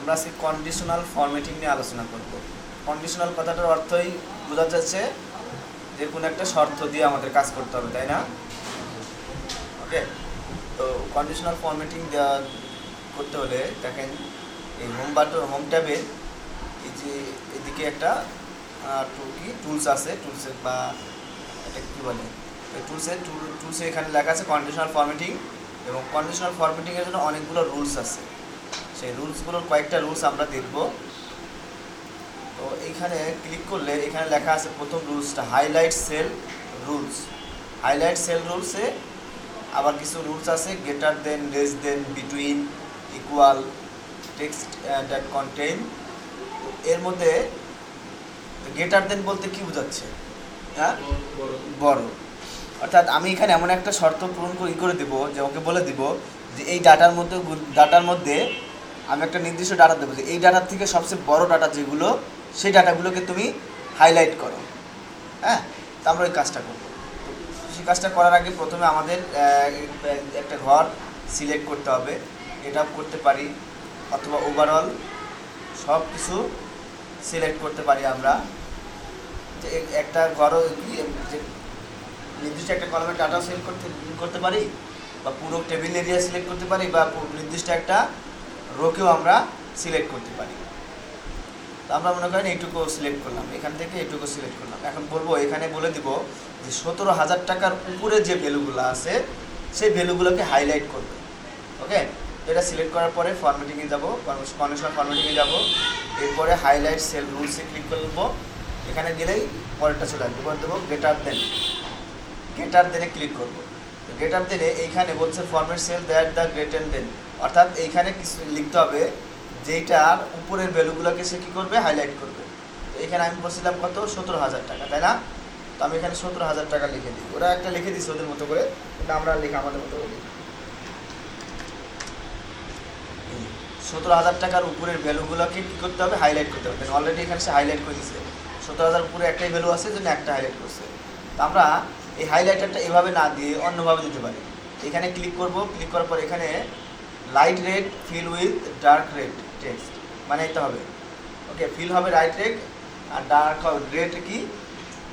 আমরা আজকে conditional formatting নিয়ে আলোচনা করব। কন্ডিশনাল কথাটার অর্থই বোঝা যাচ্ছে যে কোনো একটা শর্ত দিয়ে আমাদের কাজ করতে হবে, তাই না? ওকে, তো কন্ডিশনাল ফরম্যাটিং করতে হলে দেখেন এই হোম ট্যাবে এই যে এদিকে একটা টুলস আছে, টুলসের বা এটা কী বলে টুলসে এখানে লেখা আছে কন্ডিশনাল ফরম্যাটিং, এবং কন্ডিশনাল ফরম্যাটিংয়ের জন্য অনেকগুলো রুলস আছে। সেই রুলসগুলোর কয়েকটা রুলস আমরা দেখব। তো এইখানে ক্লিক করলে এখানে লেখা আছে প্রথম রুলসটা highlight cell rules. Highlight cell রুলসে আবার কিছু রুলস আছে, greater than, less than, between, equal, text that contain. এর মধ্যে গ্রেটার দেন বলতে কি বোঝাচ্ছে? হ্যাঁ, বড়। অর্থাৎ আমি এখানে এমন একটা শর্ত পূরণ করে দেবো যে ওকে বলে দিব যে এই ডাটার মধ্যে আমি একটা নির্দিষ্ট ডাটা দেবো যে এই ডাটার থেকে সবচেয়ে বড় ডাটা যেগুলো সেই ডাটাগুলোকে তুমি হাইলাইট করো। হ্যাঁ, তো আমরা ওই কাজটা করবো। সেই কাজটা করার আগে প্রথমে আমাদের একটা ঘর সিলেক্ট করতে হবে। এটা করতে পারি অথবা ওভারঅল সব কিছু সিলেক্ট করতে পারি আমরা। যে একটা ঘরও যে নির্দিষ্ট একটা কলামের ডাটাও সিলেক্ট করতে পারি, বা পুরো টেবিল এরিয়া সিলেক্ট করতে পারি, বা নির্দিষ্ট একটা রোকেও আমরা সিলেক্ট করতে পারি। তো আমরা মনে করেন এইটুকু সিলেক্ট করলাম, এখান থেকে এইটুকু সিলেক্ট করলাম। এখন বলবো এখানে বলে দিব যে 17,000 টাকার উপরে যে ভ্যালুগুলো আছে সেই ভ্যালুগুলোকে হাইলাইট করবে। ওকে, এটা সিলেক্ট করার পরে ফরম্যাটিংয়ে যাব, কন্ডিশনাল ফরম্যাটিংয়ে যাব, এরপরে হাইলাইট সেল রুলসে ক্লিক করবো। এখানে গেলেই পরেরটা চলে আসবে, করে দেবো গ্রেটার দেনে ক্লিক করবো। তো গ্রেটার দেনে এইখানে বলছে format sell that the greater than, অর্থাৎ এইখানে কিছু লিখতে হবে যেইটার উপরের ভ্যালুগুলোকে সে কী করবে, হাইলাইট করবে। তো এখানে আমি বলছিলাম কত, 17,000 টাকা, তাই না? তো আমি এখানে 17,000 টাকা লিখে দিই। ওরা একটা লিখে দিচ্ছে ওদের মতো করে, কিন্তু আমরা লিখে আমাদের মতো করে দিই। 17,000 টাকার উপরের ভ্যালুগুলোকে কী করতে হবে, হাইলাইট করতে হবে। অলরেডি এখানে সে হাইলাইট করে দিচ্ছে, 17,000 উপরে একটাই ভ্যালু আছে, জন্য একটা হাইলাইট করছে। তো আমরা এই হাইলাইটারটা এভাবে না দিয়ে অন্যভাবে দিতে পারি। এখানে ক্লিক করব, ক্লিক করার পর এখানে light red fill with dark red text বানাইতে হবে। ওকে, ফিল হবে লাইট রেড আর ডার্ক হবে রেড, কি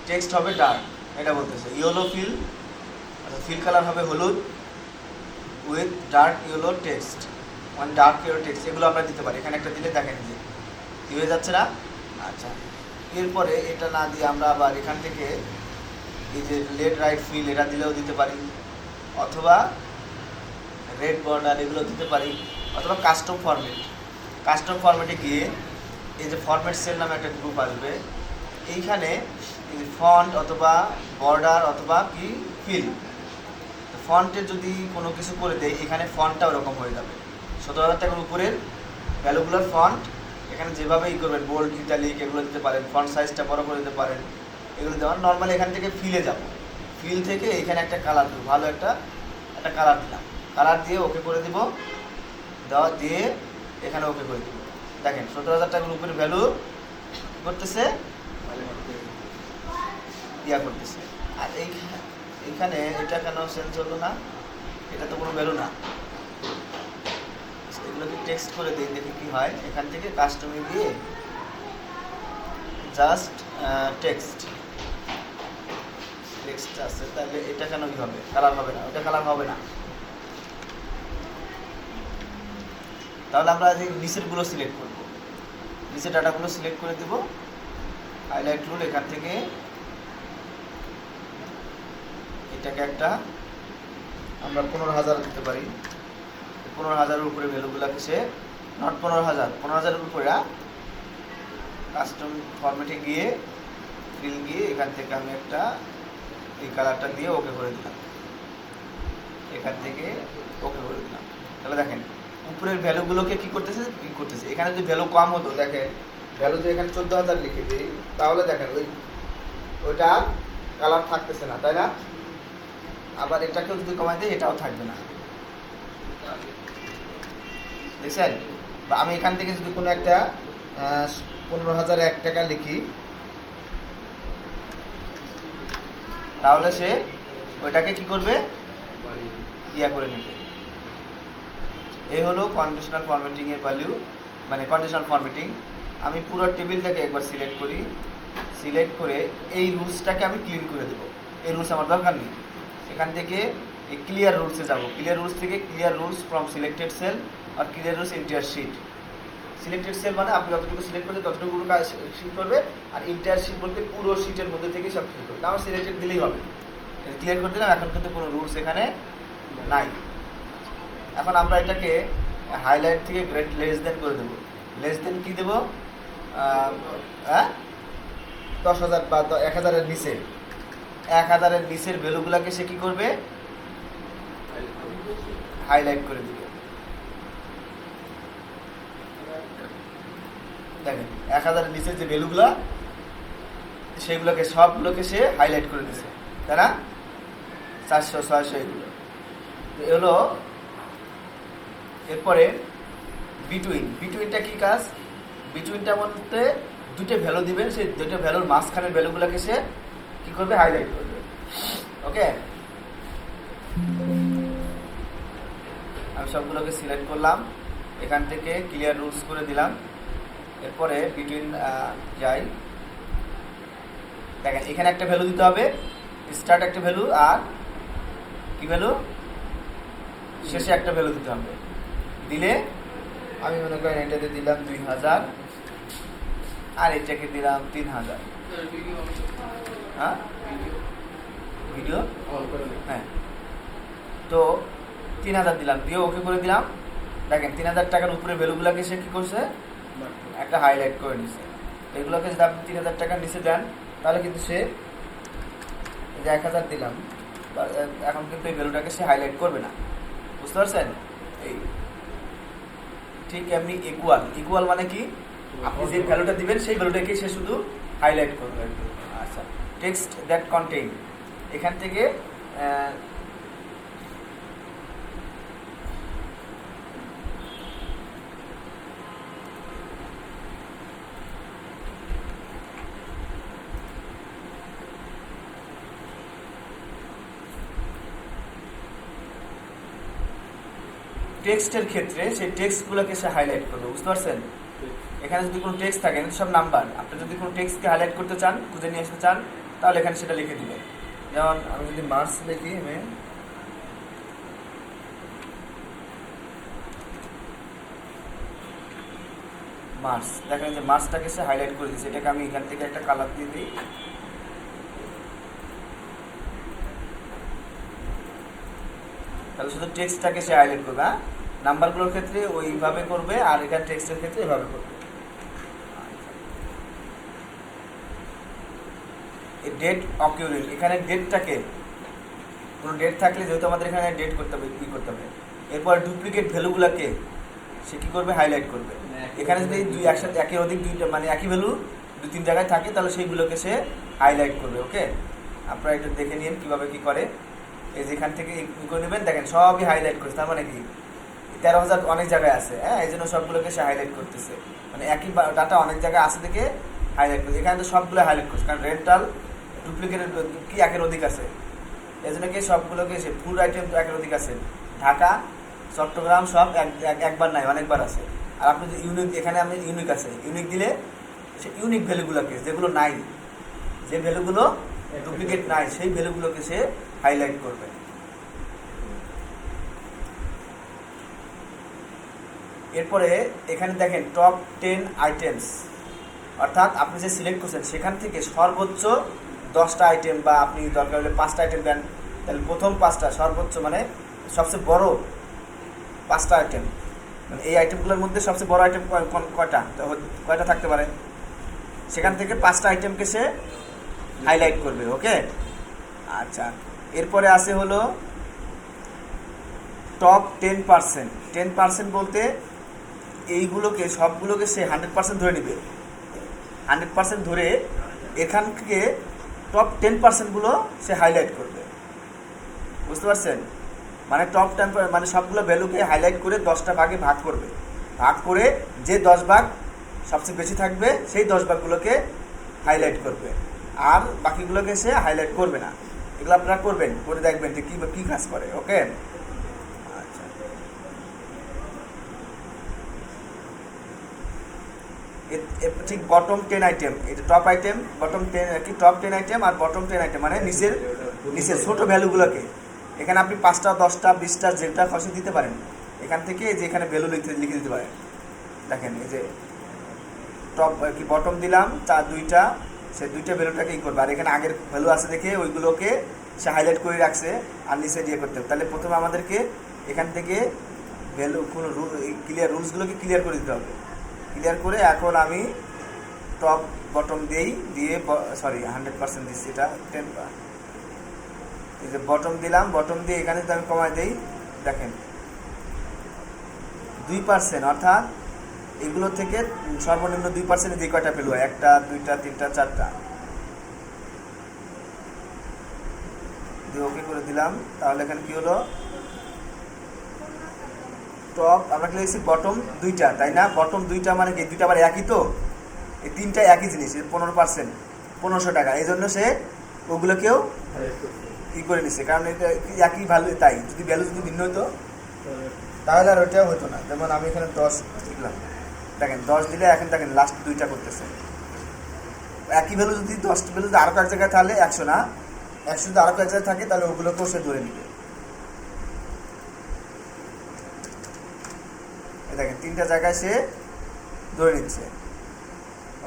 টেক্সট হবে ডার্ক, এটা বলতেছে। ইয়েলো ফিল, আচ্ছা ফিল কালার হবে হলুদ উইথ ডার্ক ইয়েলো টেক্সট, মানে ডার্ক ইয়েলো টেক্সট, এগুলো আমরা দিতে পারি। এখানে একটা দিলে দেখেন যে কী হয়ে যাচ্ছে না? আচ্ছা, এরপরে এটা না দিয়ে আমরা আবার এখান থেকে এই যে লেট রাইট ফিল এটা দিলেও দিতে পারি, অথবা রেড বর্ডার এগুলো দিতে পারি, অথবা কাস্টম ফরম্যাটে গিয়ে এই যে ফরম্যাট সেল নামে একটা গ্রুপ আসবে, এইখানে ফন্ট অথবা বর্ডার অথবা কি ফিল, ফন্টে যদি কোনো কিছু করে দেয় এখানে ফন্টটা ওরকম হয়ে যাবে। 17,000 টাকার উপরের ভ্যালুগুলোর ফন্ট এখানে যেভাবে করবেন, বোল্ড, ইটালিক এগুলো দিতে পারেন, ফন্ট সাইজটা বড় করে দিতে পারেন, এগুলো দেওয়ার। নর্মালি এখান থেকে ফিলে যাব, ফিল থেকে এখানে একটা কালার দেবো, ভালো একটা কালার দিলাম, কালার দিয়ে ওকে করে দিব, দেওয়া দিয়ে এখানে ওকে করে দিব। দেখেন 17,000 টাকার উপরে ভ্যালু করতেছে, করতেছে। আর এইখানে এটা কেন চেঞ্জ হলো না? এটা তো কোনো ভ্যালু না, এগুলোকে টেক্সট করে দিই, দেখি কি হয়। এখান থেকে কাস্টমে গিয়ে জাস্ট টেক্সট আছে, তাহলে এটা কেন কি হবে, কালার হবে না, ওটা কালার হবে না। তাহলে আমরা এই নিচেরগুলো সিলেক্ট করব, নিচের ডাটাগুলো সিলেক্ট করে দেব, হাইলাইট রুল, এখান থেকে এটাকে একটা আমরা 15,000 দিতে পারি। 15,000-এর উপরে ভ্যালুগুলোকে সে নট 15,000-এর উপরে কাস্টম ফরম্যাটে গিয়ে ফিল গিয়ে এখান থেকে আমি একটা এই কালারটা দিয়ে ওকে করে দিলাম, এখান থেকে ওকে করে দিলাম। তাহলে দেখেন উপরের ভ্যালুগুলোকে কি করতেছে, এখানে যদি ভ্যালু কম হতো, দেখেন ভ্যালু যদি এখানে 14,000 লিখে দিই, তাহলে দেখেন ওইটা কালার থাকতেছে না, তাই না? আবার এটাকেও যদি কমাই দিই এটাও থাকবে না, দেখছেন? বা আমি এখান থেকে যদি কোনো একটা 15,001 টাকা লিখি, তাহলে সে ওইটাকে কি করবে, করে নেবে। এই হলো কন্ডিশনাল ফরম্যাটিং এর ভ্যালু। মানে কন্ডিশনাল ফরম্যাটিং, আমি পুরো টেবিলটাকে একবার সিলেক্ট করি, সিলেক্ট করে এই রুলসটাকে আমি ক্লিন করে দেবো। এই রুলস আমার দরকার নেই। এখান থেকে এই ক্লিয়ার রুলসে যাব, ক্লিয়ার রুলস থেকে clear rules from selected cell আর clear rules entire sheet. Selected cell মানে আপনি যতটুকু সিলেক্ট করছেন ততটুকু কাজ শিট করবে, আর ইন্টায়ার শিট বলতে পুরো শিটের মধ্যে থেকে সব শিট করবে। আমার সিলেক্টেড দিলেই হবে, ক্লিয়ার করে দিলাম। এখন কিন্তু কোনো রুলস এখানে নাই। এখন আমরা এটাকে হাইলাইট থেকে গ্রেড লেস দেন করে দেবো। লেস দেন কি দেবো? 10,000 বা 1,000-এর নিচে, 1,000-এর নিচের ভ্যালুগুলোকে সে কি করবে? হাইলাইট করে দিবে। দেখেন 1,000-এর নিচের যে ভ্যালুগুলো সেইগুলোকে সবগুলোকে সে হাইলাইট করে দিছে, তাই না? 400, 600 এগুলো হলো। এরপরে বিটুইনটা কি কাজ? বিটুইনটা বলতে দুটো ভ্যালু দিবেন, সেই দুটো ভ্যালুর মাঝখানের ভ্যালুগুলোকে সে কি করবে? হাইলাইট করবে। ওকে, আমি সবগুলোকে সিলেক্ট করলাম, এখান থেকে ক্লিয়ার রুলস করে দিলাম। এরপরে বিটুইন যাই, দেখেন এখানে একটা ভ্যালু দিতে হবে, স্টার্ট একটা ভ্যালু, আর কি ভ্যালু? শেষে একটা ভ্যালু দিতে হবে। দিলে আমি মনে করেন এটাতে দিলাম 2,000 আর এটাকে দিলাম 3,000। হ্যাঁ, ভিডিও হ্যাঁ, তো 3,000 দিলাম, দিয়ে ওকে করে দিলাম। দেখেন 3,000 টাকার উপরে ভ্যালুগুলোকে সে কী করছে? একটা হাইলাইট করে নিছে। এগুলোকে যদি আপনি 3,000 টাকার নিচে দেন তাহলে কিন্তু সে 1,000 দিলাম, এখন কিন্তু এই ভ্যালুটাকে সে হাইলাইট করবে না। বুঝতে পারছেন? এই ঠিক এমনি ইকুয়াল মানে কি? আপনি যে ভ্যালুটা দিবেন সেই ভ্যালুটাকে সে শুধু হাইলাইট করবে। আচ্ছা, টেক্সট দ্যাট কন্টেইন, এখান থেকে টেক্সটের ক্ষেত্রে সেই টেক্সটগুলোকে সে হাইলাইট করবে। বুঝতে পারছেন? এখানে যদি কোনো টেক্সট থাকে, সব নাম্বার, আপনি যদি কোনো টেক্সটকে হাইলাইট করতে চান, খুঁজে নিয়ে আসতে চান, তাহলে এখানে সেটা লিখে দিবেন। যেমন আমি যদি মার্কস লিখি, মার্কস, দেখেন যে মার্কসটাকে সে হাইলাইট করে দিচ্ছে। এটাকে আমি এখান থেকে একটা কালার দিয়ে দিই। তাহলে শুধু টেক্সটটাকে সে হাইলাইট করবে। হ্যাঁ, নাম্বারগুলোর ক্ষেত্রে ওইভাবে করবে, আর এখানে টেক্সটের ক্ষেত্রে এভাবে করবে। ডেট অকিউরিং, এখানে ডেটটাকে, কোনো ডেট থাকলে যেহেতু আমাদের এখানে ডেট করতে হবে, কি করতে হবে। এরপর ডুপ্লিকেট ভ্যালুগুলোকে সে কী করবে? হাইলাইট করবে। এখানে যদি একসাথে একের অধিক দুইটা মানে একই ভ্যালু 2-3 জায়গায় থাকে তাহলে সেইগুলোকে সে হাইলাইট করবে। ওকে, আপনারা এটা দেখে নিন কীভাবে কী করে। এই যেখান থেকে কী করে নেবেন, দেখেন সবই হাইলাইট করছে। তার মানে কি 13,000 অনেক জায়গায় আছে, হ্যাঁ, এই জন্য সবগুলোকে সে হাইলাইট করতেছে। মানে একই ডাটা অনেক জায়গায় আছে দেখে হাইলাইট করছে। এখানে তো সবগুলো হাইলাইট করছে, কারণ রেন্টাল ডুপ্লিকেটের কি একের অধিক আছে, এই জন্য কি সবগুলোকে সে ফুল আইটেম তো একের অধিক আছে। ঢাকা, চট্টগ্রাম সব একবার নাই, অনেকবার আছে। আর আপনি যে ইউনিক, এখানে আমি ইউনিক আছে, ইউনিক দিলে সে ইউনিক ভ্যালুগুলোকে, যেগুলো নাই, যে ভ্যালুগুলো ডুপ্লিকেট নাই, সেই ভ্যালুগুলোকে সে হাইলাইট করবে। এরপরে এখানে দেখেন টপ 10 আইটেমস, অর্থাৎ আপনি যে সিলেক্ট করছেন সেখান থেকে সর্বোচ্চ 10টা আইটেম, বা আপনি দরকার হলে 5টা আইটেম দেন, তাহলে প্রথম 5টা সর্বোচ্চ মানে সবচেয়ে বড় 5টা আইটেম, মানে এই আইটেমগুলোর মধ্যে সবচেয়ে বড় আইটেম কয়টা থাকতে পারে, সেখান থেকে 5টা আইটেমকে সে হাইলাইট করবে। ওকে, আচ্ছা, এরপরে আসে হলো টপ 10%। 10% বলতে এইগুলোকে সবগুলোকে সে 100% ধরে নেবে। 100% ধরে এখান থেকে টপ 10%গুলো সে হাইলাইট করবে। বুঝতে পারছেন? মানে টপ 10 মানে সবগুলো ভ্যালুকে হাইলাইট করে 10টা ভাগে ভাগ করবে। ভাগ করে যে 10 ভাগ সবচেয়ে বেশি থাকবে সেই 10 ভাগগুলোকে হাইলাইট করবে, আর বাকিগুলোকে সে হাইলাইট করবে না। এগুলো আপনারা করবেন, করে দেখবেন যে কী কাজ করে। ওকে, আচ্ছা, ঠিক বটম 10 আইটেম, এটা টপ আইটেম, বটম 10 কি টপ 10 আইটেম আর বটম 10 আইটেম মানে নিচের ছোট ভ্যালুগুলোকে এখানে আপনি 5টা 10টা 20টা যেটা খুশি দিতে পারেন। এখান থেকে যে এখানে ভ্যালু লিখে দিতে পারেন। দেখেন এই যে টপ কি বটম দিলাম 2টা, সে 2টা ভ্যালুটাকে করবে, আর এখানে আগের ভ্যালু আছে দেখে ওইগুলোকে সে হাইলাইট করে রাখছে আর নিচে দিয়ে করতে হবে। তাহলে প্রথমে আমাদেরকে এখান থেকে ভ্যালু কোনো ক্লিয়ার রুলসগুলোকে ক্লিয়ার করে দিতে হবে। ক্লিয়ার করে এখন আমি টপ বটম দিয়ে সরি 100% দিচ্ছি, এটা 10, এই যে বটম দিলাম, বটম দিয়ে এখানে যদি আমি কমাই দিই দেখেন 2%, অর্থাৎ এগুলো থেকে সর্বনিম্ন 2% যে কয়টা ভ্যালু হয় 1টা 2টা 3টা 4টা দিয়ে ওকে করে দিলাম। তাহলে এখানে কি হলো, টপ আমরা লিখেছি বটম 2টা, তাই না? বটম 2টা মানে কি 2টা আবার একই, তো এই 3টা একই জিনিস, 15% 1500 টাকা, এই জন্য সে ওগুলোকেও ই করে নিচ্ছে, কারণ এটা একই ভ্যালু। তাই যদি ভ্যালু যদি ভিন্ন হতো তাহলে আর ওইটাও হতো না। যেমন আমি এখানে 10 লিখলাম, দেখেন 10 দিলে এখন দেখেন লাস্ট 2টা করতেছে। একই ভ্যালু যদি 10 ভ্যালু যদি আরও এক জায়গায় তাহলে 100 না, 100 যদি আরও এক জায়গায় থাকে তাহলে ওগুলোকেও সে ধরে নিবে। দেখেন 3টা জায়গায় সে ধরে নিচ্ছে।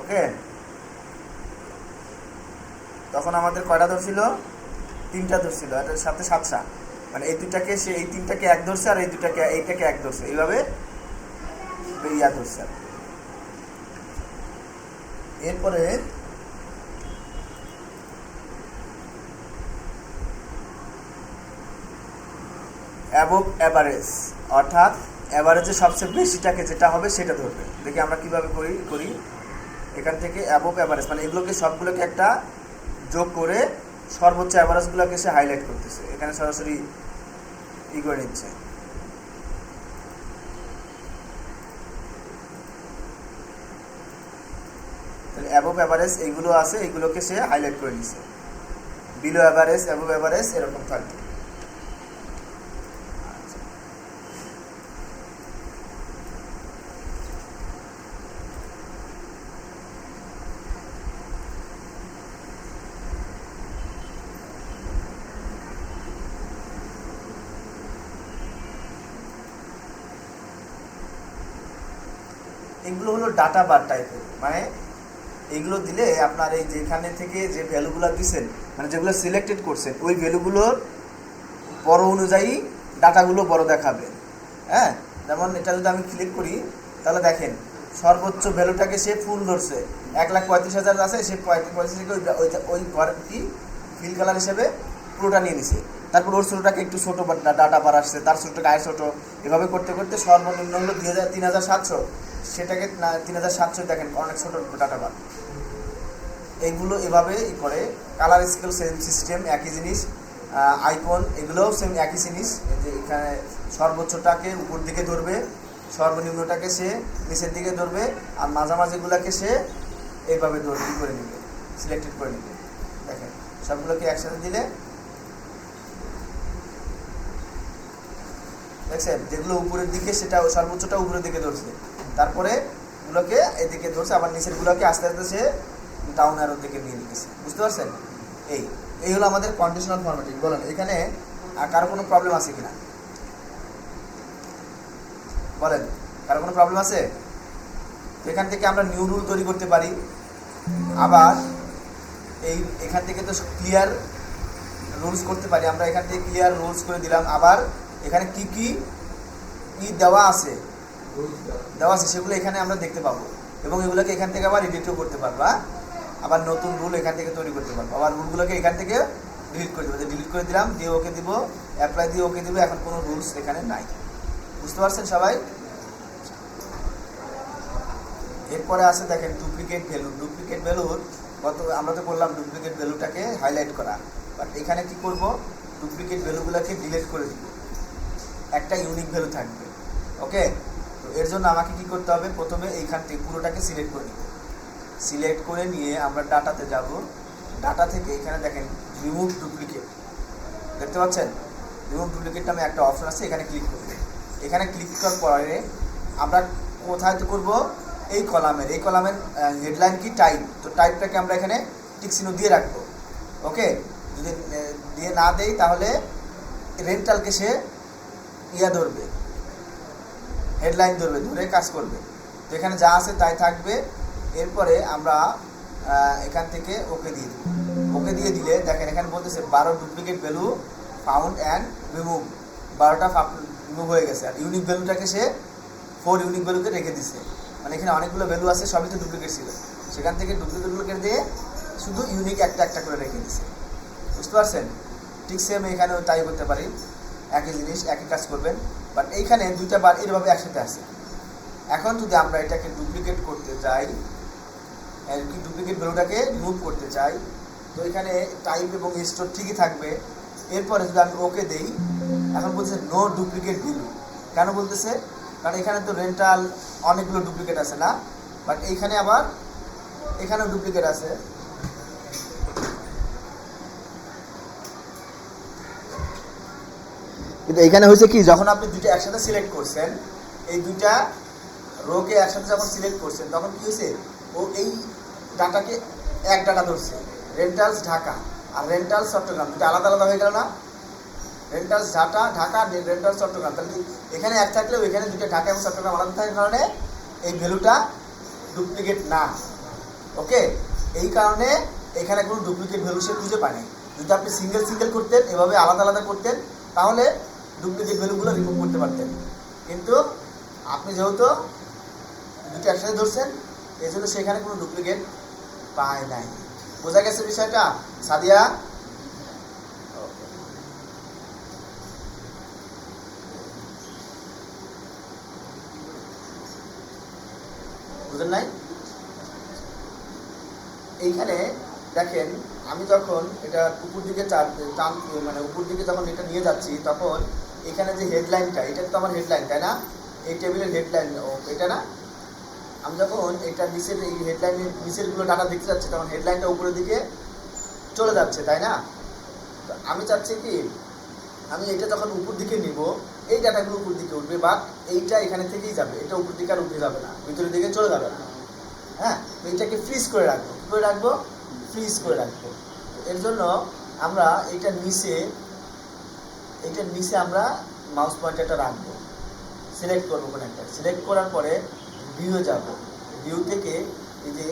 ওকে, তখন আমাদের কয়টা ধরছিল? 3টা ধরছিল, এটার সাথে 7টা, মানে এই 2টাকে সে এই 3টাকে 1 ধরছে আর এইটাকে 1 ধরছে, এইভাবে ইয়া ধরছে। এরপরে অ্যাবভ অ্যাভারেজ, অর্থাৎ অ্যাভারেজে সবচেয়ে বেশিটাকে যেটা হবে সেটা ধরবে। দেখি আমরা কীভাবে করি। এখান থেকে অ্যাবভ অ্যাভারেজ মানে এগুলোকে সবগুলোকে একটা যোগ করে সর্বোচ্চ অ্যাভারেজগুলোকে সে হাইলাইট করতেছে, এখানে সরাসরি ই করে নিচ্ছে। তাহলে অ্যাবভ অ্যাভারেজ এইগুলো আছে, এইগুলোকে সে হাইলাইট করে নিচ্ছে। বিলো অ্যাভারেজ, অ্যাবভ অ্যাভারেজ এরকম থাকবে। এগুলো হলো ডাটা বার টাইপের, মানে এইগুলো দিলে আপনার এই যেখানে থেকে যে ভ্যালুগুলো দিচ্ছেন, মানে যেগুলো সিলেক্টেড করছেন ওই ভ্যালুগুলোর বড় অনুযায়ী ডাটাগুলো বড় দেখাবে। হ্যাঁ, যেমন এটা যদি আমি ক্লিক করি তাহলে দেখেন সর্বোচ্চ ভ্যালুটাকে সে ফুল ধরছে, 1,35,000 আছে, সে 35 থেকে ওই ঘরের কি ফিল কালার হিসেবে পুরোটা নিয়ে নিছে। তারপর ওর ছোটোটাকে একটু ছোটো ডাটা বার আসছে, তার ছোটোটা গায়ে ছোটো, এভাবে করতে করতে সর্বনিম্ন হলো 3,700, সেটাকে 3,700 দেখেন অনেক ছোটো ডাটা বার। এইগুলো এভাবে করে। কালার স্কেল সেম সিস্টেম, একই জিনিস। আইকন এগুলোও সেম একই জিনিস, যে এখানে সর্বোচ্চটাকে উপর দিকে ধরবে, সর্বনিম্নটাকে সে নিচের দিকে ধরবে, আর মাঝামাঝিগুলোকে সে এইভাবে ধরবে করে নেবে, সিলেক্টেড করে নেবে। দেখেন সবগুলোকে একসাথে দিলে দেখছেন যেগুলো উপরের দিকে সেটা সর্বোচ্চটা উপরের দিকে ধরছে, তারপরে গুলোকে এদিকে ধরছে, আবার নিচের গুলোকে আস্তে আস্তে সে ডাউন অ্যারোর দিকে নিয়ে নিতেছে। বুঝতে পারছেন? এই হলো আমাদের কন্ডিশনাল ফরম্যাটিং। বলেন এখানে কারো কোনো প্রবলেম আছে কিনা? বলেন কারো কোনো প্রবলেম আছে? এখান থেকে আমরা নিউ রুল তৈরি করতে পারি। আবার এখান থেকে তো ক্লিয়ার রুলস করতে পারি। আমরা এখান থেকে ক্লিয়ার রুলস করে দিলাম। আবার এখানে কি কি দেওয়া আছে সেগুলো এখানে আমরা দেখতে পাবো, এবং এগুলোকে এখান থেকে আবার এডিটও করতে পারবো। আবার নতুন রুল এখান থেকে তৈরি করতে পারবো। আবার রুলগুলোকে এখান থেকে ডিলিট করে দেবো। ডিলিট করে দিলাম, দিয়ে ওকে দিব, অ্যাপ্লাই দিয়ে ওকে দিব। এখন কোনো রুলস এখানে নাই। বুঝতে পারছেন সবাই? এরপরে আছে দেখেন ডুপ্লিকেট ভ্যালু। ডুপ্লিকেট ভ্যালুর আমরা তো বললাম ডুপ্লিকেট ভ্যালুটাকে হাইলাইট করা, বাট এখানে কি করব, ডুপ্লিকেট ভ্যালুগুলোকে ডিলিট করে দিব, একটা ইউনিক ভ্যালু থাকবে। ওকে, তো এর জন্য আমাকে কি করতে হবে, প্রথমে এইখান থেকে পুরোটাকে সিলেক্ট করে নিব। সিলেক্ট করে নিয়ে আমরা ডাটাতে যাব। ডাটা থেকে এখানে দেখেন রিমুভ ডুপ্লিকেট, দেখতে পাচ্ছেন? রিমুভ ডুপ্লিকেট নামে একটা অপশন আছে, এখানে ক্লিক করব। এখানে ক্লিক করার পরে আমরা কোথায় তো করব, এই কলামের হেডলাইন কি টাইপ, তো টাইপটাকে আমরা এখানে টিক চিহ্ন দিয়ে রাখবো। ওকে, যদি দিয়ে না দেই তাহলে রেন্টালকে সে ধরবে, হেডলাইন ধরে কাজ করবে। তো এখানে যা আছে তাই থাকবে। এরপরে আমরা এখান থেকে ওকে দিয়ে দিব। ওকে দিয়ে দিলে দেখেন এখানে বলতেছে 12 duplicate value found and remove, 12টা রিমুভ হয়ে গেছে। আর ইউনিক ভ্যালুটাকে সে 4 ইউনিক ভ্যালুকে রেখে দিছে, মানে এখানে অনেকগুলো ভ্যালু আছে, সবই তো ডুপ্লিকেট ছিল, সেখান থেকে ডুপ্লিকেট দিয়ে শুধু ইউনিক একটা করে রেখে দিছে। বুঝতে পারছেন? ঠিক সেম এখানেও তাই করতে পারি, একই জিনিস একই কাজ করবেন, বাট এইখানে দুইটা বার এরভাবে একসাথে আছে। এখন যদি আমরা এটাকে ডুপ্লিকেট করতে চাই, ডুপ্লিকেট ভ্যালুটাকে রিমুভ করতে চাই, তো এখানে টাইপ এবং স্টোর ঠিকই থাকবে। এরপরে যদি আমি ওকে দেই, এখন বলছে নো ডুপ্লিকেট ভ্যালু। কেন বলতেছে? কারণ এখানে তো রেন্টাল অনেকগুলো ডুপ্লিকেট আছে না, বাট এইখানে আবার এখানেও ডুপ্লিকেট আছে। কিন্তু এইখানে হয়েছে কি, যখন আপনি দুইটা একসাথে সিলেক্ট করছেন, এই দুইটা রোকে একসাথে যখন সিলেক্ট করছেন, তখন কি হয়েছে, ও এই ডাটাকে এক ডাটা ধরছে, রেন্টালস ঢাকা আর রেন্টালস চট্টগ্রাম, দুটো আলাদা আলাদা হয়ে গেল না? রেন্টালস ঢাকা রেন্টালস চট্টগ্রাম, তাহলে এখানে এক থাকলেও এখানে দুটো ঢাকা এবং চট্টগ্রাম আলাদা থাকার কারণে এই ভ্যালুটা ডুপ্লিকেট না। ওকে, এই কারণে এখানে কোনো ডুপ্লিকেট ভ্যালু সে খুঁজে পায়নি। যদি আপনি সিঙ্গেল করতেন, এভাবে আলাদা আলাদা করতেন, তাহলে ডুপ্লিকেট ভ্যালুগুলো রিমুভ করতে পারতেন। কিন্তু আপনি যেহেতু দুটো একসাথে ধরছেন, এই জন্য সেখানে কোনো ডুপ্লিকেট পায় নাই। বোঝা গেছে বিষয়টা সাদিয়া? বুঝলেন নাই? এইখানে দেখেন, আমি যখন এটা উপর দিকে মানে উপর দিকে যখন এটা নিয়ে যাচ্ছি, তখন এখানে যে হেডলাইনটা, এটা তো আমার হেডলাইন, তাই না? এই টেবিলের হেডলাইন এটা না? আমি যখন এটা নিচের এই হেডলাইনের নিচেরগুলো ডাটা দেখতে যাচ্ছি, তখন হেডলাইনটা উপরের দিকে চলে যাচ্ছে, তাই না? তো আমি চাচ্ছি কি, আমি এটা যখন উপর দিকে নিব, এই ডাটাগুলো উপর দিকে উঠবে, বাট এইটা এখানে থেকেই যাবে, এটা উপর দিকে আর উঠে যাবে না, ভিতরের দিকে চলে যাবে না। হ্যাঁ, তো এইটাকে ফ্রিজ করে রাখবো। কী করে রাখবো? ফ্রিজ করে রাখবো। এর জন্য আমরা এইটার নিচে আমরা মাউস পয়েন্টারটা রাখবো, সিলেক্ট করবো কোনো একটা, সিলেক্ট করার পরে ভিউয়ে যাব, ভিউ থেকে এই যে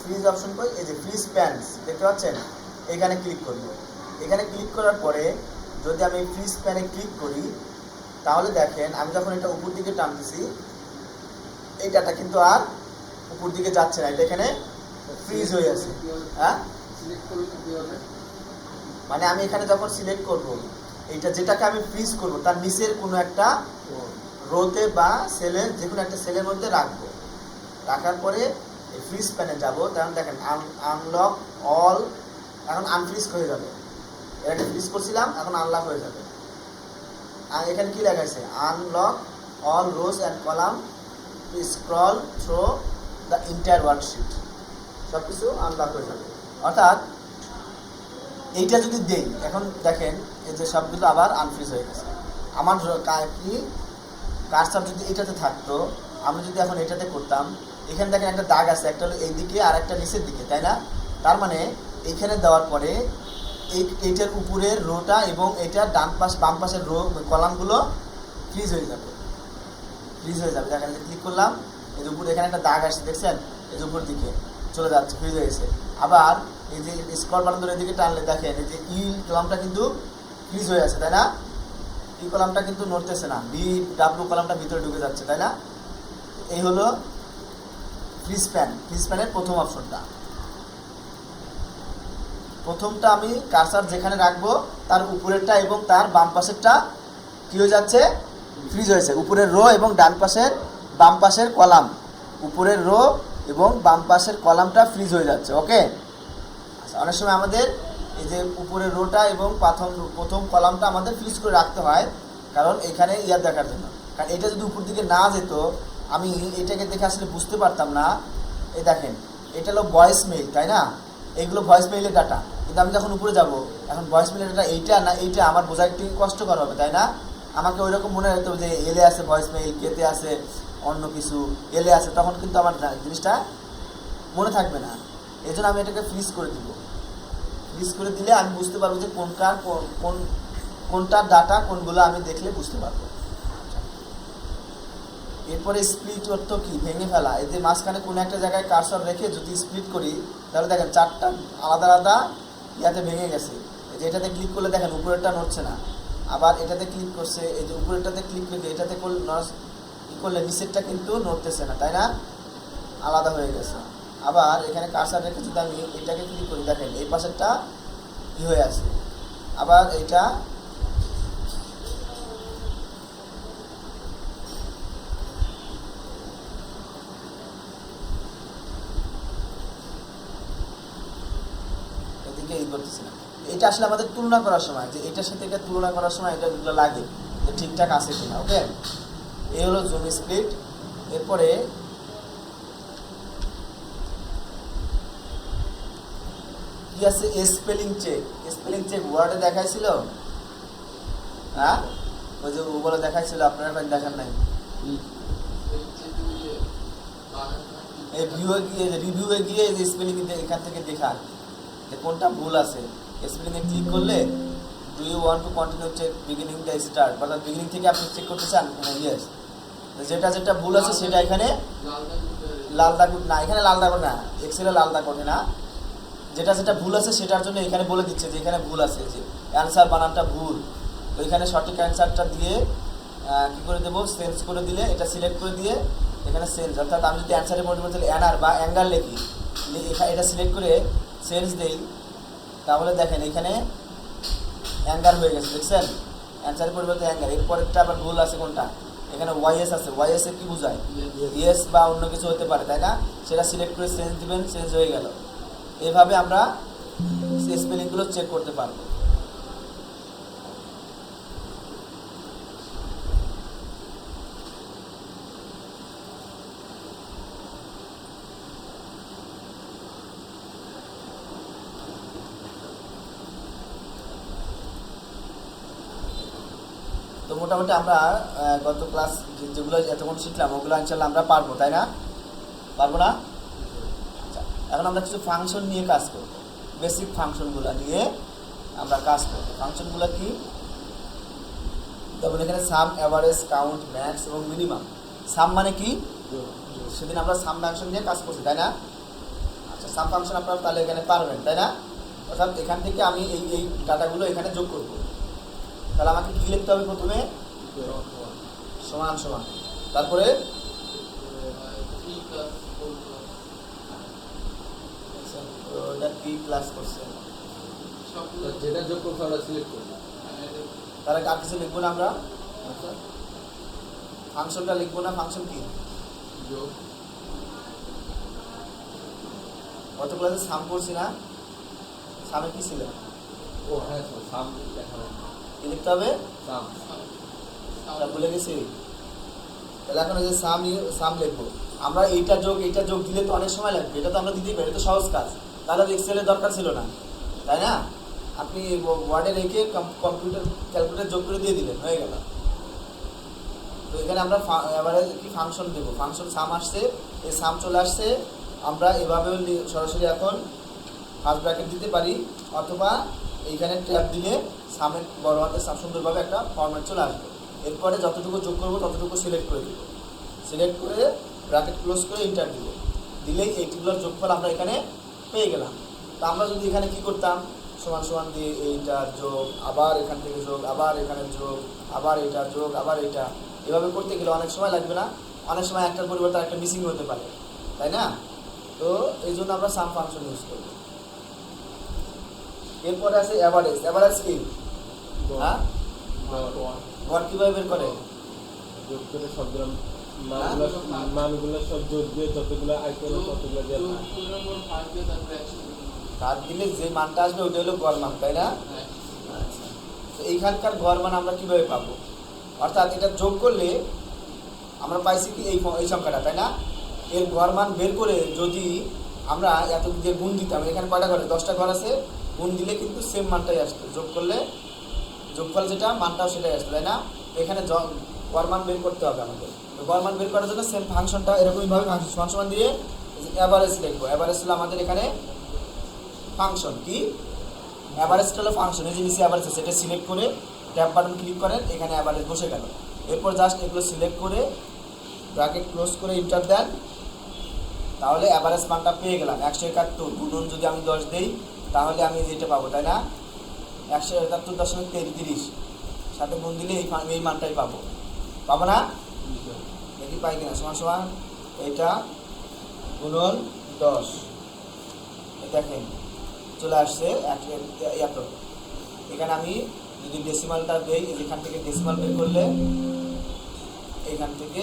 ফ্রিজ অপশন পাই, এই যে ফ্রিজ প্যানস দেখতে পাচ্ছেন, এখানে ক্লিক করব। এখানে ক্লিক করার পরে যদি আমি ফ্রিজ প্যানে ক্লিক করি, তাহলে দেখেন আমি যখন এটা উপর দিকে টানতেছি, এই ডাটা কিন্তু আর উপর দিকে যাচ্ছে না, এটা এখানে ফ্রিজ হয়ে আছে। হ্যাঁ, মানে আমি এখানে যখন সিলেক্ট করব, এইটা যেটাকে আমি ফ্রিজ করব, তার নিচের কোনো একটা রোতে বা সেলের যে কোনো একটা সেলের মধ্যে রাখবো। রাখার পরে এই ফ্রিজ প্যানে যাব, তখন দেখেন আনলক অল, এখন আনফ্রিজ হয়ে যাবে। এটাকে ফ্রিজ করছিলাম, এখন আনলক হয়ে যাবে। আর এখানে কি লেখা আছে? Unlock all rows and column to scroll through the entire worksheet, সব কিছু আনলক হয়ে যাবে। অর্থাৎ এইটা যদি দেই, এখন দেখেন এই যে সবগুলো আবার আনফ্রিজ হয়ে গেছে। আমার কি কার্সার যদি এটাতে থাকতো, আমি যদি এখন এটাতে করতাম, এখানে দেখেন একটা দাগ আছে, একটা হলো এই দিকে আর একটা নিচের দিকে, তাই না? তার মানে এইখানে দেওয়ার পরে এইটার উপরের রোটা এবং এটার বাম পাশের রো কলামগুলো ফ্রিজ হয়ে যাবে, দেখেন ক্লিক করলাম, এই যে উপরে এখানে একটা দাগ আসছে, দেখছেন? এই যে উপর দিকে চলে যাচ্ছে, ফ্রিজ হয়ে গেছে। আবার এই যে স্ক্রল বাটন ধরে এদিকে টানলে দেখেন এই যে কলামটা কিন্তু ফ্রিজ হয়ে আছে, তাই না? কলামটা কিন্তু নড়তেছে না, কলামটা ভিতরে ঢুকে যাচ্ছে, তাই না? এই হলো ফ্রিজ প্যানের প্রথম অপশনটা। প্রথমটা আমি কার্সার যেখানে রাখবো, তার উপরেরটা এবং তার বাম পাশেরটা কি হয়ে যাচ্ছে? ফ্রিজ হয়েছে। উপরের রো এবং বাম পাশের কলাম, উপরের রো এবং বাম পাশের কলামটা ফ্রিজ হয়ে যাচ্ছে। ওকে, আচ্ছা, অনেক সময় আমাদের এই যে উপরের রোটা এবং প্রথম কলামটা আমাদের ফ্রিজ করে রাখতে হয়, কারণ এখানে দেখার জন্য। কারণ এটা যদি উপর দিকে না যেত, আমি এটাকে দেখে আসলে বুঝতে পারতাম না। এই দেখেন, এটা হলো ভয়েস মেইল, তাই না? এইগুলো ভয়েস মেইলের ডাটা, কিন্তু আমি যখন উপরে যাব, এখন ভয়েস মেইলের ডাটা এইটা না এইটা আমার বোঝা একটু কষ্টকর হবে, তাই না? আমাকে ওই রকম মনে হতো যে এলে আছে ভয়েস মেইল, কেতে আছে অন্য কিছু এলে আছে, তখন কিন্তু আমার জিনিসটা মনে থাকবে না। এই জন্য আমি এটাকে ফ্রিজ করে দিব। ফ্রিজ করে দিলে আমি বুঝতে পারবো যে কোনটার ডাটা কোনগুলো আমি দেখলে বুঝতে পারবো। এরপরে স্প্লিট অর্থ কি? ভেঙে ফেলা। এই যে মাঝখানে কোনো একটা জায়গায় কার্সর রেখে যদি স্প্লিট করি, তাহলে দেখেন 4টা আলাদা আলাদা ইয়াতে ভেঙে গেছে। এই যে এটাতে ক্লিক করলে দেখেন উপরেরটা নড়ছে না, আবার এটাতে ক্লিক করছে, এই যে উপরেরটাতে ক্লিক করে এটাতে করলে নিচেরটা কিন্তু নড়তেছে না, তাই না? আলাদা হয়ে গেছে। আবার এখানে কার্সর রেখে যদি আমি এটাকে ক্লিক করি, দেখেন এই পাশেরটা কি হয়ে আছে। আবার এইটা এদিকে এই করতেছি না। এটা আসলে আমাদের তুলনা করার সময়, যে এটার সাথে এটা তুলনা করার সময় এটাগুলো লাগে যে ঠিকঠাক আছে কিনা। ওকে, এই হলো জুম স্প্লিট। এরপরে কি আছে? Spelling check. স্পেলিং চেক ওয়ার্ডে দেখাইছিল, হ্যাঁ ওই যে ওগুলো দেখাইছিল, আপনারা এখন দেখান নাই। এই রিভিউয়ে গিয়ে যে স্পেলিং এখান থেকে দেখান যে কোনটা ভুল আছে। স্পেলিংয়ে ক্লিক করলে do you want to continue check beginning the start, অর্থাৎ বিগিনিং থেকে আপনি চেক করতে চান, ইয়েস। যেটা যেটা ভুল আছে সেটা এখানে লাল দাগ না, এখানে লাল দাগ না, এক্সেলে লাল দাগ ওঠে না। যেটা যেটা ভুল আছে সেটার জন্য এখানে বলে দিচ্ছে যে এখানে ভুল আছে, যে অ্যান্সার বানানটা ভুল। তো এখানে সঠিক অ্যান্সারটা দিয়ে কী করে দেবো? চেঞ্জ করে দিলে, এটা সিলেক্ট করে দিয়ে এখানে চেঞ্জ, অর্থাৎ আমি যদি অ্যান্সারের পরিবর্তে অ্যানার বা অ্যাঙ্গার লিখি, এটা সিলেক্ট করে চেঞ্জ দেই, তাহলে দেখেন এখানে অ্যাঙ্গার হয়ে গেছে, দেখছেন? অ্যান্সারের পরিবর্তে অ্যাঙ্গার। এরপরেরটা আবার ভুল আছে কোনটা? এখানে ওয়াইএস আছে। ওয়াইএস এ কি বোঝায়? ইয়েস বা অন্য কিছু হতে পারে, তাই না? সেটা সিলেক্ট করে চেঞ্জ দিবেন, চেঞ্জ হয়ে গেল। এইভাবে আমরা স্পেলিংগুলো চেক করতে পারবো। তো মোটামুটি আমরা গত ক্লাস যেগুলো এতক্ষণ শিখলাম ওগুলো ইনশাল্লাহ আমরা পারবো, তাই না? পারবো না? আচ্ছা, এখন আমরা কিছু ফাংশন নিয়ে কাজ করব। বেসিক ফাংশনগুলো নিয়ে আমরা কাজ করব। ফাংশনগুলো কি? যেমন এখানে সাম, অ্যাভারেজ, কাউন্ট, ম্যাক্স এবং মিনিমাম। সাম মানে কি? সেদিন আমরা সাম ফাংশন নিয়ে কাজ করছি, তাই না? আচ্ছা, সাম ফাংশন আপনারা তাহলে এখানে পারবেন, তাই না? অর্থাৎ এখান থেকে আমি এই ডাটাগুলো এখানে যোগ করব। তাহলে আমাকে কী লিখতে হবে? প্রথমে সমান সমান, তারপরে ওটা কি প্লাস করছে, যেটা যোগ করতে আমরা সিলেক্ট করব। তাহলে কার কিছু লিখবো না আমরা? ফাংশনটা লিখবো না? ফাংশন কি? যোগ। গত ক্লাসে সাম করছি না? সামে কি ছিল? ও হ্যাঁ, সাম লেখা হবে। কি লিখতে হবে? সাম। ভুলে গেছি। তাহলে এখন এই যে সাম লিখবো। আমরা এইটা যোগ দিলে তো অনেক সময় লাগবে, এটা তো আমরা দিতেই পারি, এটা তো সহজ কাজ। তাহলে এক্সেলের দরকার ছিল না, তাই না? আপনি ওয়ার্ডে রেখে কম্পিউটার ক্যালকুলেটর যোগ করে দিয়ে দিলেন, হয়ে গেল। তো এখানে আমরা এবারে কি ফাংশন দেবো? ফাংশন সাম আসছে, এই সাম চলে আসছে। আমরা এভাবেও সরাসরি এখন ফার্স্ট ব্র্যাকেট দিতে পারি, অথবা এইখানে ট্যাব দিলে সামের বড় হাতের সাম সুন্দরভাবে একটা ফরম্যাট চলে আসবে। এরপরে যতটুকু যোগ করবো ততটুকু সিলেক্ট করে দিব, সিলেক্ট করে ব্র্যাকেট ক্লোজ করে ইন্টার দিব, দিলেই এইগুলোর যোগফল আমরা এখানে পেয়ে গেলাম। তো আমরা যদি এখানে কি করতাম? সমান সমান দিয়ে এইটার যোগ, আবার এখান থেকে যোগ, আবার এখানে যোগ, আবার এইটার যোগ, আবার এইটা, এভাবে করতে গেলে অনেক সময় লাগবে না? অনেক সময় একটার পরিবর্তে একটা মিসিং হতে পারে, তাই না? তো এই জন্য আমরা সাম ফাংশন ইউজ করব। এরপরে আছে অ্যাভারেজ। অ্যাভারেজ কি? হ্যাঁ, গড় কিভাবে বের করে? যোগ করে সবগুলো মানগুলো সব যোগ দিয়ে যতগুলো আইটেম ততগুলো দিয়ে ভাগ দিলে যে মানটা আসবে ওটা হলো গড় মান, তাই না? আচ্ছা, তো এইখানকার গড় মান আমরা কিভাবে পাবো? অর্থাৎ এটা যোগ করলে আমরা পাইছি কি এই সংখ্যাটা, তাই না? এর গড় মান বের করে যদি আমরা এত দিয়ে গুণ দিতাম, এখানে কয়টা ঘরে? 10টা ঘর আছে, গুণ দিলে কিন্তু সেম মানটাই আসতো। যোগ করলে যোগফল যেটা মানটাও সেটাই আসতো, তাই না? এখানে গড় মান বের করতে হবে আমাদের। তো গড় মান বের করার জন্য সেম ফাংশনটা এরকমইভাবে সমান সমান দিয়ে অ্যাভারেজ লিখবো। অ্যাভারেজ হলো আমাদের এখানে ফাংশন, কি অ্যাভারেজটা হলো ফাংশন। এই যে নিচে অ্যাভারেজ আছে, এটা সিলেক্ট করে ট্যাব বাটন ক্লিক করেন, এখানে অ্যাভারেজ বসে গেল। এরপর জাস্ট এগুলো সিলেক্ট করে ব্র্যাকেট ক্লোজ করে ইন্টার দেন, তাহলে অ্যাভারেজ মানটা পেয়ে গেলাম। 171 গুণন যদি আমি 10 দিই তাহলে আমি যেটা পাবো, তাই না? 171.33 সাথে গুণ দিলে এই মানটাই পাবো, পাবো না? দেখি পাই কিনা। সমান সমান এইটা গুণন 10, দেখেন চলে আসছে এত। এখানে আমি যদি ডেসিমালটা দেই, এখান থেকে ডেসিমাল বের করলে এখান থেকে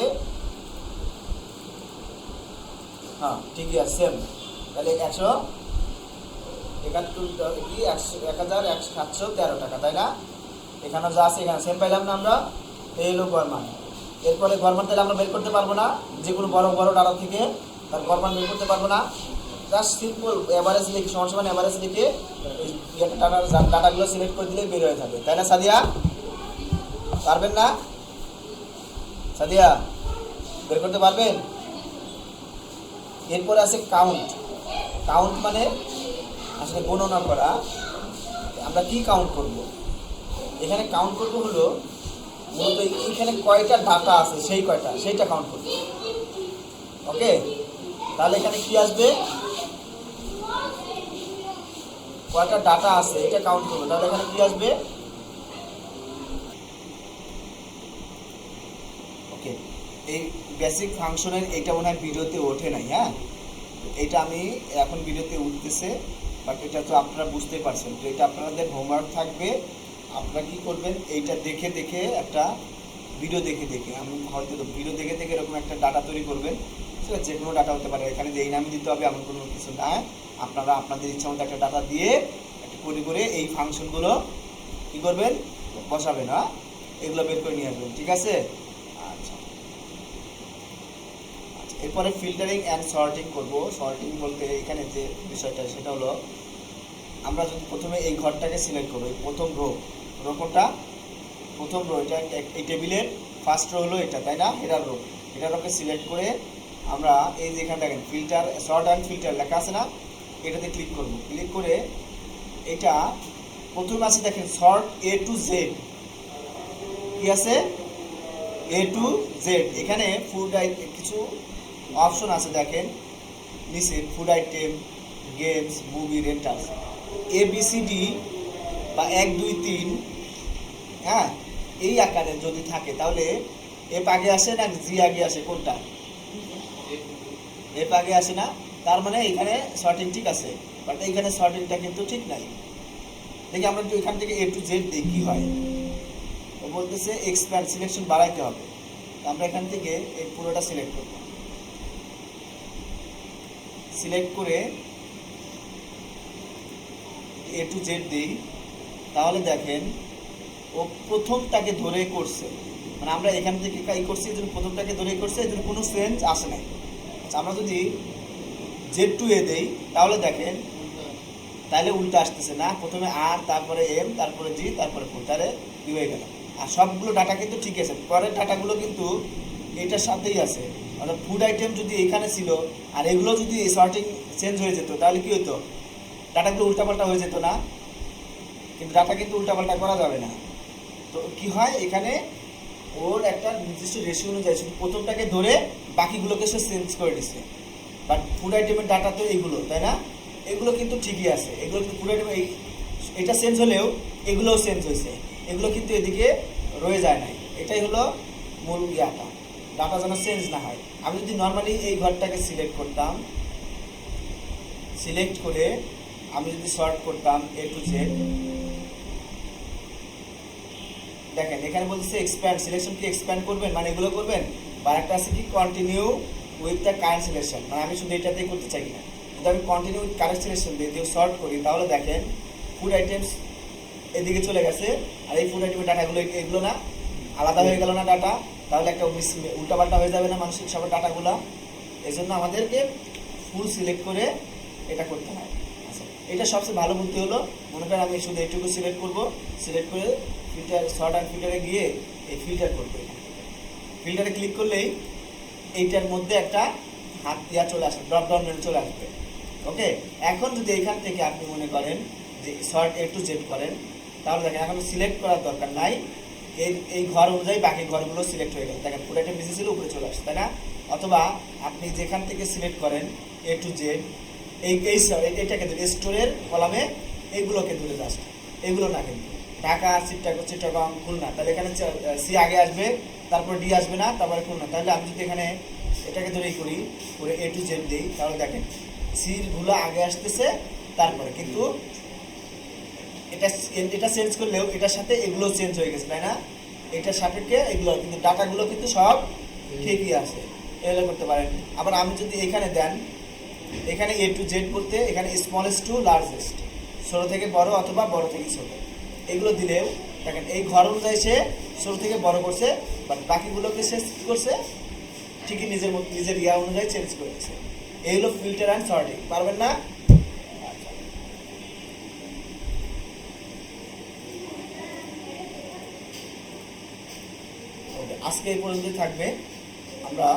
হ্যাঁ ঠিকই আছে সেম। তাহলে 171,713 টাকা, তাই না? এখানে যা আছে এখানে সেম পাইলাম না আমরা? এই হলো গড় মান। এরপরে গড় মান তাহলে আমরা বের করতে পারবো না, যে কোনো বড় বড় ডাটা থেকে তার গড় মান বের করতে পারবো না। জাস্ট সিম্পল অ্যাভারেজ লিখে সমান সমান অ্যাভারেজ লিখে ডাটাগুলো সিলেক্ট করে দিলেই বের হয়ে যাবে, তাই না সাদিয়া? পারবেন না সাদিয়া? বের করতে পারবেন? এরপরে আছে কাউন্ট। কাউন্ট মানে আসলে গণনা করা। আমরা কি কাউন্ট করব? এখানে কাউন্ট করব হলো মূলত এখানে কয়টা ডাটা আছে সেইটা কাউন্ট করব। ওকে, তাহলে এখানে কি আসবে? কয়টা ডাটা আছে এটা কাউন্ট করবো, তাহলে এখানে কি আসবে? ওকে, এই বেসিক ফাংশনের এটা মনে হয় ভিডিওতে ওঠে নাই। হ্যাঁ, এটা আমি এখন ভিডিওতে উঠতেছে, বাট এটা তো আপনারা বুঝতেই পারছেন। তো এটা আপনাদের হোমওয়ার্ক থাকবে। আপনারা কি করবেন, এইটা দেখে দেখে একটা ভিডিও দেখে দেখে, আমি হয়তো ভিডিও দেখে দেখে এরকম একটা ডাটা তৈরি করবেন। সেটা যে কোনো ডাটা হতে পারে, এখানে যে এই নামে দিতে হবে এমন কোনো কিছু না। আপনারা আপনাদের ইচ্ছা মতো একটা ডাটা দিয়ে একটা করে করে এই ফাংশনগুলো কী করবেন, বসাবেন। হ্যাঁ, এগুলো বের করে নিয়ে আসবেন, ঠিক আছে? আচ্ছা, এরপরে ফিল্টারিং অ্যান্ড সর্টিং করব। সর্টিং বলতে এখানে যে বিষয়টা সেটা হলো, আমরা যদি প্রথমে এই ঘরটাকে সিলেক্ট করবো, প্রথম কোনটা? প্রথম রো, এটা এই টেবিলের ফার্স্ট রো হলো এটা, তাই না? Header row. হেডার রোকে সিলেক্ট করে আমরা এই যে এখানে দেখেন ফিল্টার, সর্ট অ্যান্ড ফিল্টার লেখা আছে না, এটাতে ক্লিক করব। ক্লিক করে এটা প্রথমে আছে দেখেন সর্ট A to Z, কি আছে? A to Z। এখানে ফুড কিছু অপশন আছে দেখেন নিচে, food item, games, movie, rentals, ABCD বা 1 2 3, হ্যাঁ, এই আকারে যদি থাকে তাহলে এফ আগে আসে না জি আগে আসে? কোনটা? এফ আগে আসে না? তার মানে এখানে সর্টিং ঠিক আছে, বাট এইখানে সর্টিংটা কিন্তু ঠিক নাই। দেখি আমরা একটু এখান থেকে A to Z দিই কি হয়। ও বলতেছে এক্সপ্যান্ড, সিলেকশন বাড়াইতে হবে। আমরা এখান থেকে এই পুরোটা সিলেক্ট করব। সিলেক্ট করে A to Z দিই, তাহলে দেখেন ও প্রথমটাকে ধরে করছে। মানে আমরা এখান থেকে কাই করছি, এই জন্য প্রথমটাকে ধরে করছে, এই জন্য কোনো চেঞ্জ আসে নাই। আচ্ছা, আমরা যদি Z2A দেই তাহলে দেখেন তাহলে উল্টা আসতেছে না, প্রথমে আর, তারপরে এম, তারপরে জি, তারপরে ফোর, তাহলে কি হয়ে গেল। আর সবগুলো ডাটা কিন্তু ঠিক আছে, পরের ডাটাগুলো কিন্তু এটার সাথেই আছে। অর্থাৎ ফুড আইটেম যদি এখানে ছিল আর এগুলো যদি সর্টিং চেঞ্জ হয়ে যেত তাহলে কি হতো? ডাটাগুলো উল্টাপাল্টা হয়ে যেত না? কিন্তু ডাটা কিন্তু উল্টাপাল্টা করা যাবে না। তো কি হয়, এখানে ওর একটা নির্দিষ্ট রেশিও অনুযায়ী শুধু প্রথমটাকে ধরে বাকিগুলোকে সে চেঞ্জ করে দিচ্ছে। বাট ফুড আইটেমের ডাটা তো এইগুলো, তাই না? এগুলো কিন্তু ঠিকই আছে, এগুলো কিন্তু ফুড আইটেম এটা চেঞ্জ হলেও এগুলোও চেঞ্জ হয়েছে, এগুলো কিন্তু এদিকে রয়ে যায় নাই। এটাই হলো মূল ইয়াটা, ডাটা যেন চেঞ্জ না হয়। আমি যদি নর্মালি এই ঘরটাকে সিলেক্ট করতাম, সিলেক্ট করে আমি যদি সর্ট করতাম A to Z, দেখেন এখানে বলতেছে এক্সপ্যান্ড, সিলেকশন কি এক্সপ্যান্ড করবেন, মানে এগুলো করবেন। বা একটা আছে কি continue with the current selection, মানে আমি শুধু এটাতেই করতে চাই কিনা। যদি আমি কন্টিনিউ উইথ কারেন্ট সিলেকশন দিয়ে যদি সর্ট করি তাহলে দেখেন ফুড আইটেমস এদিকে চলে গেছে, আর এই ফুড আইটেমের ডাটাগুলো এগুলো না, আলাদা হয়ে গেল না ডাটা, তাহলে একটা উল্টাপাল্টা হয়ে যাবে না মানুষের সবার ডাটাগুলো। এই জন্য আমাদেরকে ফুল সিলেক্ট করে এটা করতে হয়। আচ্ছা, এটা সবচেয়ে ভালো বুদ্ধি হলো, মনে করেন আমি শুধু এইটুকু সিলেক্ট করব, সিলেক্ট করে ফিল্টার, সর্ট অ্যান্ড ফিল্টারে গিয়ে এই ফিল্টার করবো এখান থেকে। ফিল্টারে ক্লিক করলেই এইটার মধ্যে একটা হাত দিয়া চলে আসবে, ড্রপ ডাউন মেনু চলে আসবে। ওকে, এখন যদি এইখান থেকে আপনি মনে করেন যে সর্ট A to Z করেন, তাহলে দেখেন এখন সিলেক্ট করার দরকার নাই, এই ঘর অনুযায়ী বাকি ঘরগুলো সিলেক্ট হয়ে গেল। দেখেন পুরো একটা নিচে ছিল, উপরে চলে আসছে, তাই না? অথবা আপনি যেখান থেকে সিলেক্ট করেন A to Z, এইটাকে ধরে স্টোরের কলামে এইগুলোকে ধরে জাস্ট, এগুলো না কিন্তু ঢাকা, চিটাগং, খুলনা, তাহলে এখানে সি আগে আসবে, তারপর ডি আসবে না, তারপরে খুলনা। তাহলে আমি যদি এখানে এটাকে ধরেই করি, করে A to Z দিই, তাহলে দেখেন সির গুলো আগে আসতেছে, তারপরে কিন্তু এটা চেঞ্জ করলেও এটার সাথে এগুলো চেঞ্জ হয়ে গেছে, তাই না? এটার সাপেক্ষে এগুলো কিন্তু ডাটাগুলো কিন্তু সব ঠিকই আছে, এগুলো করতে পারেন। আবার আমি যদি এখানে দেন, এখানে A to Z করতে এখানে স্মলেস্ট টু লার্জেস্ট, ছোট থেকে বড় অথবা বড় থেকে ছোট, এগুলো দিলেও দেখেন এই ঘর অনুযায়ী সে ছোট থেকে বড় করছে, বাট বাকিগুলোকে সে কী করছে ঠিকই নিজের ইয়া অনুযায়ী চেঞ্জ করেছে। এই হলো ফিল্টার অ্যান্ড সর্টিং। পারবেন না? আচ্ছা, ওকে, আজকে এই পর্যন্তই থাকবে। আমরা